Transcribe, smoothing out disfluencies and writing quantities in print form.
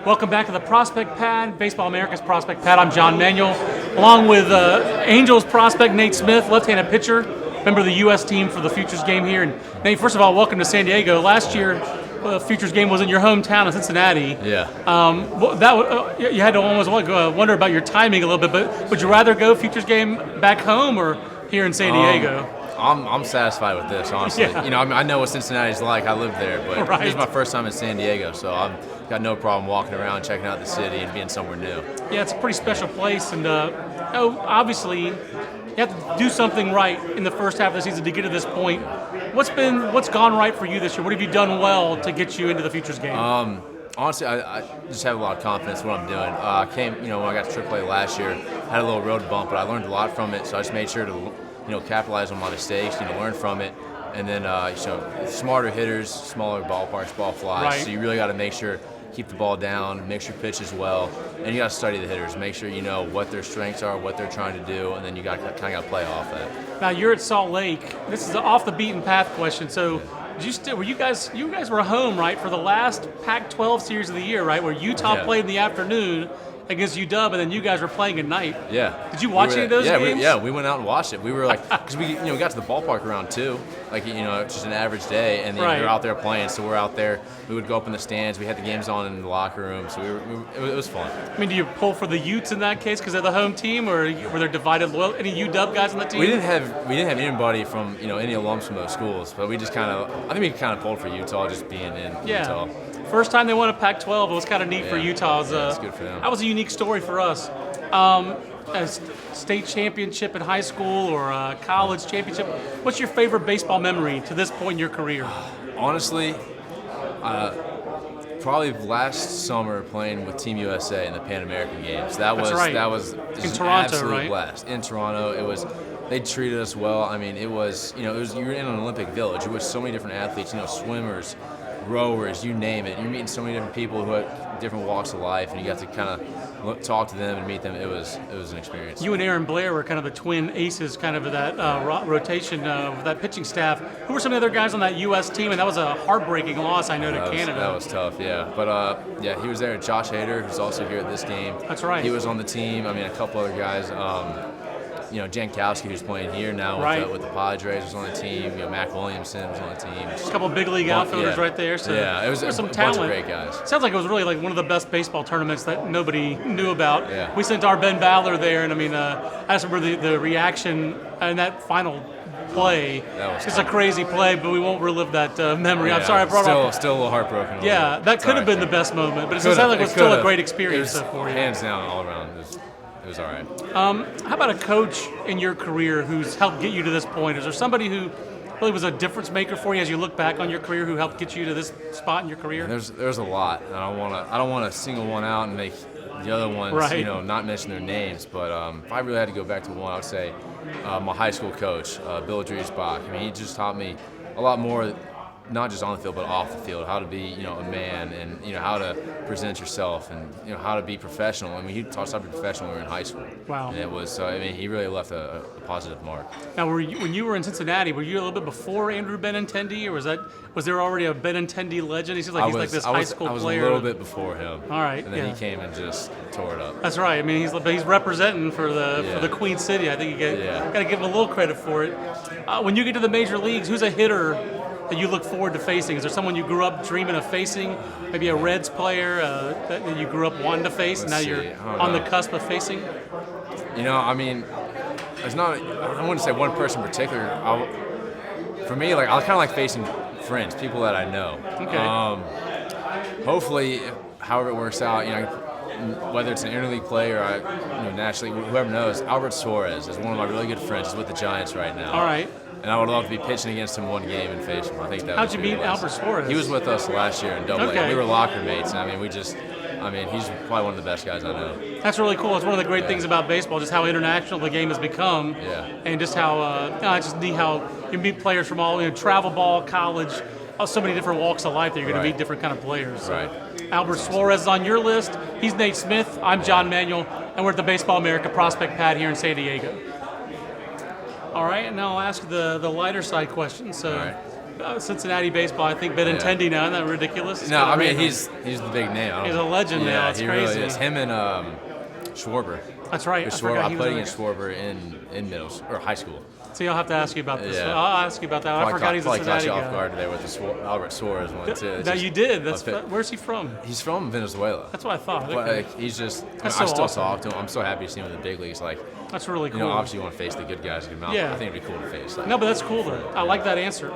Welcome back to the Prospect Pad, Baseball America's Prospect Pad. I'm John Manuel, along with Angels prospect Nate Smith, left-handed pitcher, member of the U.S. team for the Futures game here. And Nate, first of all, welcome to San Diego. Last year, the Futures game was in your hometown of Cincinnati. Yeah. You had to almost wonder about your timing a little bit, but would you rather go Futures game back home or here in San Diego? I'm satisfied with this, honestly. Yeah. I know what Cincinnati's like. I lived there, but Right. this is my first time in San Diego, so I've got no problem walking around, checking out the city, and being somewhere new. Yeah, it's a pretty special place, and obviously you have to do something right in the first half of the season to get to this point. What's gone right for you this year? What have you done well to get you into the Futures game? Honestly, I just have a lot of confidence in what I'm doing. I came, when I got to AAA last year, had a little road bump, but I learned a lot from it, so I just made sure to capitalize on my mistakes, learn from it, and then smarter hitters, smaller ballparks, ball flies. Right. So you really got to make sure keep the ball down, make sure pitch as well, and you got to study the hitters, make sure you know what their strengths are, what they're trying to do, and then you got to play off that. Now you're at Salt Lake. This is an off the beaten path question. So, you guys were home, right, for the last Pac-12 series of the year, right, where Utah played in the afternoon against UW, and then you guys were playing at night. Yeah. Did you watch any of those games? We went out and watched it. We were like, because we got to the ballpark around 2, it's just an average day, and then we were out there playing. So we're out there. We would go up in the stands. We had the games on in the locker room, so it was fun. I mean, do you pull for the Utes in that case because they're the home team, or were there divided loyal? Any UW guys on the team? We didn't have anybody from any alums from those schools, but we just I think we kind of pulled for Utah, just being in Utah. First time they won a Pac-12, it was kind of neat for Utah. It's good for them. That was a unique story for us. A state championship in high school or a college championship. What's your favorite baseball memory to this point in your career? Honestly, probably last summer playing with Team USA in the Pan American Games. That was in Toronto, an absolute right? blast. In Toronto, they treated us well. I mean, it was you were in an Olympic village. It was so many different athletes, swimmers, rowers, you name it. You're meeting so many different people who had different walks of life, and you got to kind of talk to them and meet them. It was an experience. You and Aaron Blair were kind of the twin aces, kind of that rotation of that pitching staff. Who were some of the other guys on that U.S. team? And that was a heartbreaking loss, I know, to Canada. That was tough, yeah. But he was there. Josh Hader, who's also here at this game. That's right. He was on the team. I mean, a couple other guys. Jankowski, who's playing here now with the Padres, was on the team. Mac Williamson was on the team. Just a couple big league outfielders right there. So it was some a talent. bunch of great guys. Sounds like it was really like one of the best baseball tournaments that nobody knew about. Yeah. We sent our Ben Baller there, and I mean, I just remember the reaction in that final play. It's a crazy play, but we won't relive that memory. I'm sorry I brought up. Still a little heartbroken. Yeah, that could have been the best moment, but it sounds like it was still a great experience for you. Hands down, all around. It was all right. How about a coach in your career who's helped get you to this point? Is there somebody who really was a difference maker for you as you look back on your career who helped get you to this spot in your career? There's a lot. And I don't want to single one out and make the other ones not mention their names. But if I really had to go back to one, I would say my high school coach, Bill Driesbach. I mean, he just taught me a lot more, not just on the field but off the field, how to be a man, and how to present yourself, and how to be professional. I mean, he taught us how to be professional when we were in high school. Wow. And it was he really left a positive mark. Now, when you were in Cincinnati, were you a little bit before Andrew Benintendi, or was there already a Benintendi legend? He seems like he's like this high school player. I was a little bit before him. All right. And then he came and just tore it up. That's right. I mean, he's representing for the Queen City. I think you got to give him a little credit for it. When you get to the major leagues, who's a hitter that you look forward to facing? Is there someone you grew up dreaming of facing? Maybe a Reds player that you grew up wanting to face, and now you're on the cusp of facing? I mean, there's not. I wouldn't say one person in particular. For me, I kind of like facing friends, people that I know. Okay. Hopefully, however it works out, whether it's an interleague player or nationally, whoever knows. Albert Suarez is one of my really good friends. He's with the Giants right now. All right. And I would love to be pitching against him one game and face him. I think that. How'd you meet Albert Suarez? He was with us last year in Double Okay. A. We were locker mates. I mean, he's probably one of the best guys I know. That's really cool. It's one of the great things about baseball, just how international the game has become, and just how it's just neat how you meet players from all travel ball, college, so many different walks of life that you're going to meet different kind of players. So. Right. Albert Suarez is on your list. He's Nate Smith. I'm John Manuel, and we're at the Baseball America Prospect Pad here in San Diego. All right, and now I'll ask the lighter side question. So, Cincinnati baseball, I think Benintendi now. Isn't that ridiculous? No, I mean he's the big name. He's a legend now. It's he crazy. Really is. Him and Schwarber. That's right. I played against Schwarber in high school. So you'll have to ask you about this. Yeah. I'll ask you about that. I forgot he's a Cincinnati guy. Caught you off guard today with the Albert Suarez one too. No, you did. Where's he from? He's from Venezuela. That's what I thought. But Okay. he's just. That's I so still awesome. talk to him. I'm so happy to see him in the big leagues. Like, that's really cool. Obviously you want to face the good guys. Yeah. I think it'd be cool to face. No, but that's cool though. I like that answer.